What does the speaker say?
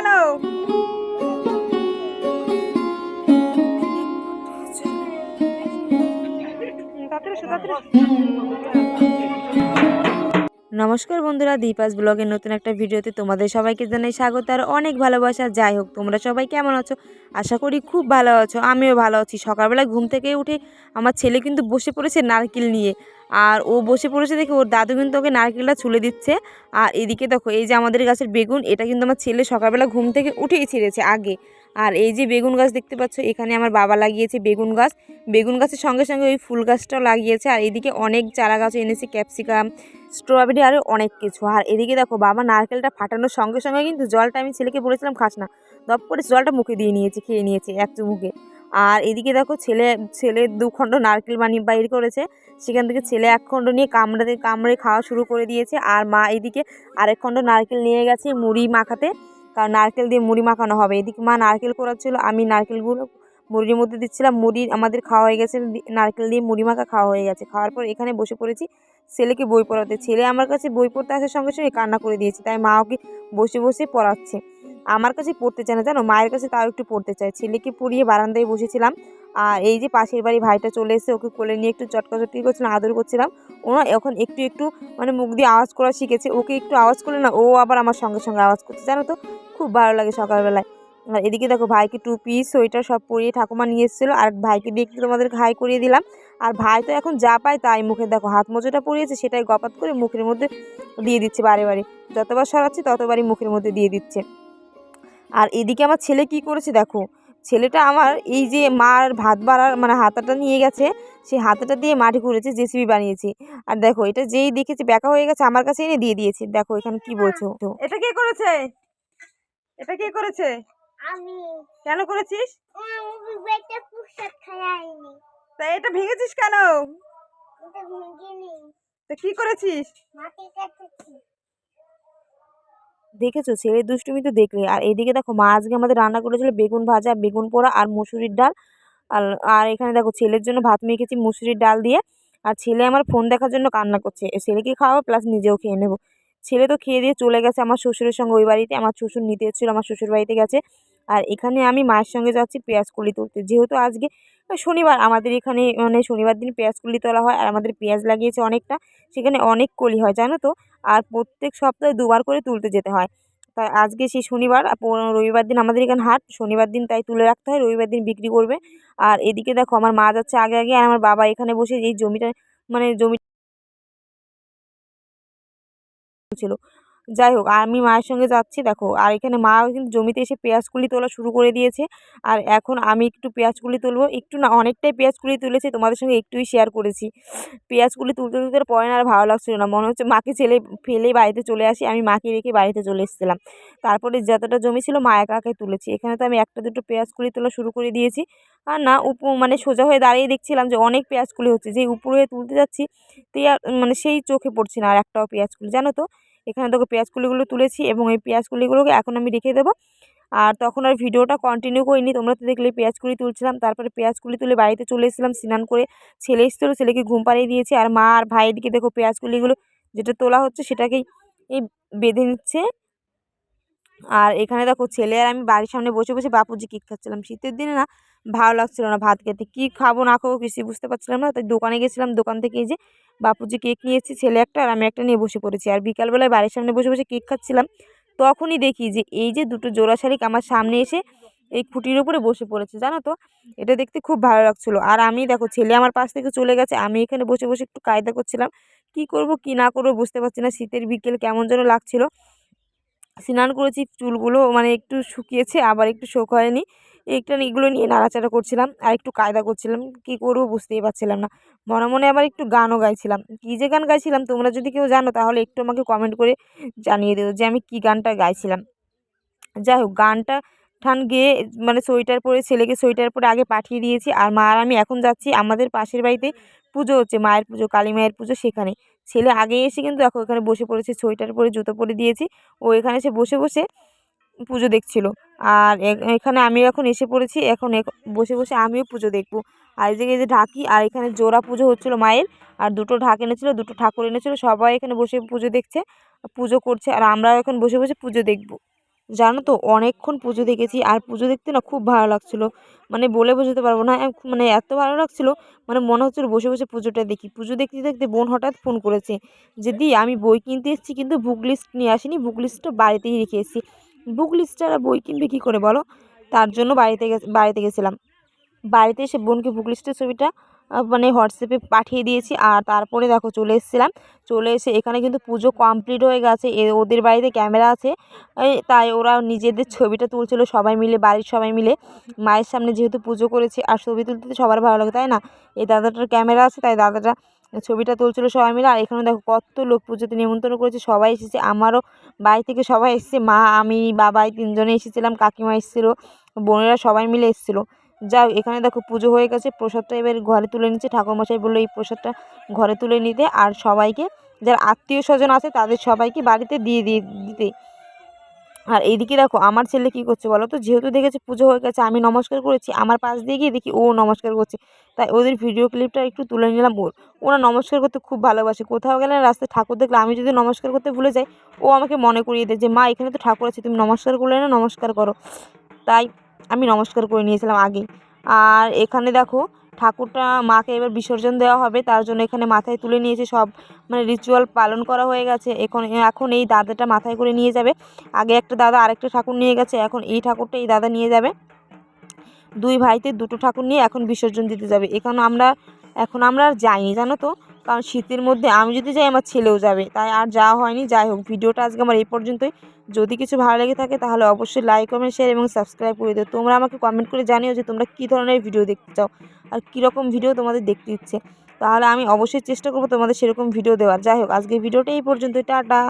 কেন? নমস্কার বন্ধুরা, দীপাস ব্লগের নতুন একটা ভিডিওতে তোমাদের সবাইকে জানাই স্বাগত আর অনেক ভালোবাসা। যাই হোক, তোমরা সবাই কেমন আছো? আশা করি খুব ভালো আছো। আমিও ভালো আছি। সকালবেলা ঘুম থেকে উঠে আমার ছেলে কিন্তু বসে পড়েছে নারকেল নিয়ে। আর ও বসে পড়েছে দেখে ওর দাদু কিন্তু ওকে নারকেলটা ছুলে দিচ্ছে। আর এদিকে দেখো, এই যে আমাদের গাছের বেগুন, এটা কিন্তু আমার ছেলে সকালবেলা ঘুম থেকে উঠেই ছিঁড়েছে আগে। আর এই যে বেগুন গাছ দেখতে পাচ্ছ, এখানে আমার বাবা লাগিয়েছে বেগুন গাছ। বেগুন গাছের সঙ্গে সঙ্গে ওই ফুল গাছটাও লাগিয়েছে। আর এদিকে অনেক চারা গাছও এনেছে, ক্যাপসিকাম, স্ট্রবেরি, আরও অনেক কিছু। আর এদিকে দেখো, বাবা নারকেলটা ফাটানোর সঙ্গে সঙ্গে কিন্তু জলটা, আমি ছেলেকে বলেছিলাম খাস না, দপ করে জলটা মুখে দিয়ে নিয়েছে, খেয়ে নিয়েছে এক চুমুকে। আর এদিকে দেখো, ছেলে 2 খণ্ড নারকেল বাইর করেছে, সেখান থেকে ছেলে 1 খণ্ড নিয়ে কামড়ে খাওয়া শুরু করে দিয়েছে। আর মা এদিকে আরেক খণ্ড নারকেল নিয়ে গেছে মুড়ি মাখাতে, কারণ নারকেল দিয়ে মুড়ি মাখানো হবে। এদিকে মা নারকেল কোড়াচ্ছিল, আমি নারকেলগুলো মুড়ির মধ্যে দিচ্ছিলাম। মুড়ি আমাদের খাওয়া হয়ে গেছে, নারকেল দিয়ে মুড়ি মাখা খাওয়া হয়ে গেছে। খাওয়ার পর এখানে বসে পড়েছি ছেলেকে বই পড়াতে। ছেলে আমার কাছে বই পড়তে আসার সঙ্গে সঙ্গে কান্না করে দিয়েছে, তাই মা ওকে বসে বসে পড়াচ্ছে। আমার কাছে পড়তে চায় না জানো, মায়ের কাছে তাও একটু পড়তে চায়। ছেলেকে পড়িয়ে বারান্দায় বসেছিলাম। আর এই যে পাশের বাড়ি ভাইটা চলে এসে ওকে কোলে নিয়ে একটু চটকাচটকি করছিলাম, আদর করছিলাম। ও না এখন একটু একটু মানে মুখ দিয়ে আওয়াজ করা শিখেছে। ওকে একটু আওয়াজ করলে না, ও আবার আমার সঙ্গে সঙ্গে আওয়াজ করছে, জানো তো, খুব ভালো লাগে সকালবেলায়। আর এদিকে দেখো, ভাইকে টুপি সোয়েটার সব পরিয়ে ঠাকুমা নিয়ে এসেছিলো, আর ভাইকে দিয়ে একটু তোমাদের হাই করিয়ে দিলাম। আর ভাই তো এখন যা পায় তাই মুখে, দেখো হাত মোজাটা পরিয়েছে, সেটাই গপাত করে মুখের মধ্যে দিয়ে দিচ্ছে বারে বারে। যতবার সরাচ্ছি ততবারই মুখের মধ্যে দিয়ে দিচ্ছে। আর এদিকে আমার ছেলে কি করেছে দেখো, ছেলেটা আমার এই যে মার ভাত বাড়ার মানে হাতাটা নিয়ে গেছে, সেই হাতাটা দিয়ে মাটি খুঁড়েছে, জেসিবি বানিয়েছে। আর দেখো, এটা যেই দেখেছে ব্যাকা হয়ে গেছে, আমার কাছে এনে দিয়ে দিয়েছে। দেখো এখানে কি বলছো, এটা কে করেছে? এটা কে করেছে? আমি। কেন করেছিস? আমি বেটে প্রসাদ খাইনি। তা এটা ভেঙেছিস কেন? এটা ভেঙেনি। তা কি করেছিস? মাটি কাটছি। দেখেছো ছেলের দুষ্টুমি তো দেখলে। আর এইদিকে দেখো, মা আজকে আমাদের রান্না করেছিল বেগুন ভাজা, বেগুন পোড়া আর মুসুরির ডাল। আর আর এখানে দেখো, ছেলের জন্য ভাত মেখেছি মুসুরির ডাল দিয়ে। আর ছেলে আমার ফোন দেখার জন্য কান্না করছে, ছেলেকে খাওয়াবো প্লাস নিজেও খেয়ে নেবো। ছেলে তো খেয়ে দিয়ে চলে গেছে আমার শ্বশুরের সঙ্গে ওই বাড়িতে, আমার শ্বশুর নিতে এসেছিলো, আমার শ্বশুর বাড়িতে গেছে। আর এখানে আমি মায়ের সঙ্গে যাচ্ছি পেঁয়াজকলি তুলতে, যেহেতু আজকে শনিবার, আমাদের এখানে মানে শনিবার দিন পেঁয়াজকলি তোলা হয়। আর আমাদের পেঁয়াজ লাগিয়েছে অনেকটা, সেখানে অনেক কলি হয় জানো তো। আর প্রত্যেক সপ্তাহে 2বার করে তুলতে যেতে হয়। তাই আজকে সেই শনিবার, রবিবার দিন আমাদের এখানে হাট, শনিবার দিন তাই তুলে রাখতে হয়, রবিবার দিন বিক্রি করবে। আর এদিকে দেখো, আমার মা যাচ্ছে আগে আগে, আর আমার বাবা এখানে বসে এই জমিটা মানে জমি ছিল। যাই হোক, আমি মায়ের সঙ্গে যাচ্ছি দেখো। আর এখানে মাও কিন্তু জমিতে এসে পেঁয়াজকুলি তোলা শুরু করে দিয়েছে। আর এখন আমি একটু পেঁয়াজকুলি তুলবো, একটু না অনেকটাই পেঁয়াজকুলি তুলেছি, তোমাদের সঙ্গে একটুই শেয়ার করেছি। পেঁয়াজকুলি তুলতে তুলতে পরে না আর ভালো লাগছিল না, মনে হচ্ছে মাকে ফেলেই বাড়িতে চলে আসি। আমি মাকে রেখে বাড়িতে চলে এসেছিলাম। তারপরে যতটা জমি ছিল মা একা একাই তুলেছি। এখানে তো আমি একটা দুটো পেঁয়াজকুলি তোলা শুরু করে দিয়েছি। আর না মানে সোজা হয়ে দাঁড়িয়ে দেখছিলাম যে অনেক পেঁয়াজকুলি হচ্ছে, যে উপরে হয়ে তুলতে যাচ্ছি মানে সেই চোখে পড়ছে না আর একটাও পেঁয়াজকুলি, জানো তো। এখানে দেখো পেঁয়াজকুলিগুলো তুলেছি, এবং এই পেঁয়াজকুলিগুলোকে এখন আমি রেখে দেবো। আর তখন আর ভিডিওটা কন্টিনিউ করিনি, তোমরা তো দেখলে পেঁয়াজকুলি তুলছিলাম। তারপরে পেঁয়াজকুলি তুলে বাড়িতে চলে এসেছিলাম স্নান করে। ছেলে এসেছিলো, ছেলেকে ঘুম পাড়িয়ে দিয়েছি। আর মা আর ভাই এদিকে দেখো পেঁয়াজকুলিগুলো যেটা তোলা হচ্ছে সেটাকেই এই বেঁধে নিচ্ছে। আর এখানে দেখো, ছেলে আর আমি বাড়ির সামনে বসে বসে বাপুজি কেক খাচ্ছিলাম। শীতের দিনে না ভালো লাগছিল না ভাত খেতে, কী খাবো না খাবো কিছুই বুঝতে পারছিলাম না। তাই দোকানে গেছিলাম, দোকান থেকে এই যে বাপুজি কেক নিয়েছি, ছেলে একটা আর আমি একটা নিয়ে বসে পড়েছি। আর বিকালবেলায় বাড়ির সামনে বসে বসে কেক খাচ্ছিলাম, তখনই দেখি যে এই যে দুটো জোড়া শালিক আমার সামনে এসে এই খুঁটির উপরে বসে পড়েছে, জানো তো। এটা দেখতে খুব ভালো লাগছিলো। আর আমি দেখো, ছেলে আমার পাশ থেকে চলে গেছে, আমি এখানে বসে বসে একটু কায়দা করছিলাম, কি করব কি না করবো বুঝতে পারছি না। শীতের বিকেল কেমন যেন লাগছিল। স্নান করেছি, চুলগুলো মানে একটু শুকিয়েছে, আবার একটু শোক হয়নি। একটা এগুলো নিয়ে নাড়াচাড়া করছিলাম আর একটু কায়দা করছিলাম, কি করবো বুঝতেই পারছিলাম না। মনে মনে আবার একটু গানও গাইছিলাম। কী যে গান গাইছিলাম, তোমরা যদি কেউ জানো তাহলে একটু আমাকে কমেন্ট করে জানিয়ে দেবো যে আমি কী গানটা গাইছিলাম। যাই হোক, গানটা ঠান গেয়ে মানে সোয়েটার পরে, ছেলেকে সোয়েটার পরে আগে পাঠিয়ে দিয়েছি। আর মা আর আমি এখন যাচ্ছি আমাদের পাশের বাড়িতে, পুজো হচ্ছে, মায়ের পুজো, কালী মায়ের পুজো, সেখানে। ছেলে আগে এসে কিন্তু দেখো এখানে বসে পড়েছে, সোয়েটার পরে জুতো পরে দিয়েছি, ও এখানে এসে বসে বসে পুজো দেখছিল। আর এখানে আমিও এখন এসে পড়েছি, এখন বসে বসে আমিও পুজো দেখবো। আর এই যে ঢাকি, আর এখানে জোড়া পুজো হচ্ছিলো মায়ের, আর দুটো ঢাক এনেছিল, দুটো ঠাকুর এনেছিল, সবাই এখানে বসে পুজো দেখছে, পুজো করছে, আর আমরাও এখন বসে বসে পুজো দেখবো, জানো তো অনেকক্ষণ পুজো দেখেছি, আর পুজো দেখতে না খুব ভালো লাগছিলো, মানে বলে বোঝাতে পারবো না, মানে এত ভালো লাগছিলো, মানে মনে হচ্ছিলো বসে বসে পুজোটা দেখি। পুজো দেখতে দেখতে বোন হঠাৎ ফোন করেছে যে দি আমি বই কিনতে এসেছি, কিন্তু বুক লিস্ট নিয়ে আসিনি, বুক লিস্টটা বাড়িতেই রেখে এসেছি। বুক লিস্ট ছাড়া বই কিনবে কী করে বলো? তার জন্য বাড়িতে গেছিলাম। বাড়িতে এসে বোনকে বুক লিস্টের ছবিটা মানে হোয়াটসঅ্যাপে পাঠিয়ে দিয়েছি, আর তারপরে দেখো চলে এসেছিলাম। চলে এসে এখানে কিন্তু পুজো কমপ্লিট হয়ে গেছে, ওদের বাড়িতে ক্যামেরা আছে, তাই ওরা নিজেদের ছবিটা তুলছিল সবাই মিলে, বাড়ির সবাই মিলে। মায়ের সামনে যেহেতু পুজো করেছে, আর ছবি তুলতে তো সবার ভালো লাগে তাই না? এই দাদাটার ক্যামেরা আছে, তাই দাদাটা ছবিটা তুলছিল সবাই মিলে। আর এখানে দেখো কত লোক পুজোতে নিমন্ত্রণ করেছে, সবাই এসেছে, আমারও বাড়ি থেকে সবাই এসেছে, মা আমি বাবাই তিনজনে এসেছিলাম, কাকিমা এসেছিলো, বোনেরা সবাই মিলে এসেছিলো। যাও এখানে দেখো পুজো হয়ে গেছে, প্রসাদটা এবার ঘরে তুলে নিচ্ছে, ঠাকুরমশাই বললো এই প্রসাদটা ঘরে তুলে নিতে, আর সবাইকে যারা আত্মীয় স্বজন আছে তাদের সবাইকে বাড়িতে দিয়ে দিতে। আর এইদিকে দেখো আমার ছেলে কী করছে বলো তো, যেহেতু দেখেছে পুজো হয়ে গেছে, আমি নমস্কার করেছি, আমার পাশ দিয়ে গিয়ে দেখি ও নমস্কার করছে, তাই ওদের ভিডিও ক্লিপটা একটু তুলে নিলাম। ওরা নমস্কার করতে খুব ভালোবাসে, কোথাও গেলে রাস্তায় ঠাকুর দেখলে আমি যদি নমস্কার করতে ভুলে যাই, ও আমাকে মনে করিয়ে দেয় যে মা এখানে তো ঠাকুর আছে, তুমি নমস্কার করলে না, নমস্কার করো। তাই আমি নমস্কার করে নিয়েছিলাম আগেই। আর এখানে দেখো ঠাকুরটা মাকে এবার বিসর্জন দেওয়া হবে, তার জন্য এখানে মাথায় তুলে নিয়েছে সব, মানে রিচুয়াল পালন করা হয়ে গেছে। এখন এই দাদাটা মাথায় করে নিয়ে যাবে। আগে একটা দাদা আরেকটা ঠাকুর নিয়ে গেছে, এখন এই ঠাকুরটা এই দাদা নিয়ে যাবে। দুই ভাইতে দুটো ঠাকুর নিয়ে এখন বিসর্জন দিতে যাবে। এখন আমরা আর যাইনি জানো তো, কারণ শীতের মধ্যে আমি যদি যাই আমার ছেলেও যাবে, তাই আর যাওয়া হয়নি। যাই হোক, ভিডিওটা আজকে আমার এই পর্যন্তই। যদি কিছু ভালো লেগে থাকে তাহলে অবশ্যই লাইক কমেন্ট শেয়ার এবং সাবস্ক্রাইব করে দিও। তোমরা আমাকে কমেন্ট করে জানিও যে তোমরা কী ধরনের ভিডিও দেখতে চাও, আর কীরকম ভিডিও তোমাদের দেখতে ইচ্ছে, তাহলে আমি অবশ্যই চেষ্টা করবো তোমাদের সেরকম ভিডিও দেওয়ার। যাই হোক, আজকের ভিডিওটা এই পর্যন্তই, টাটা।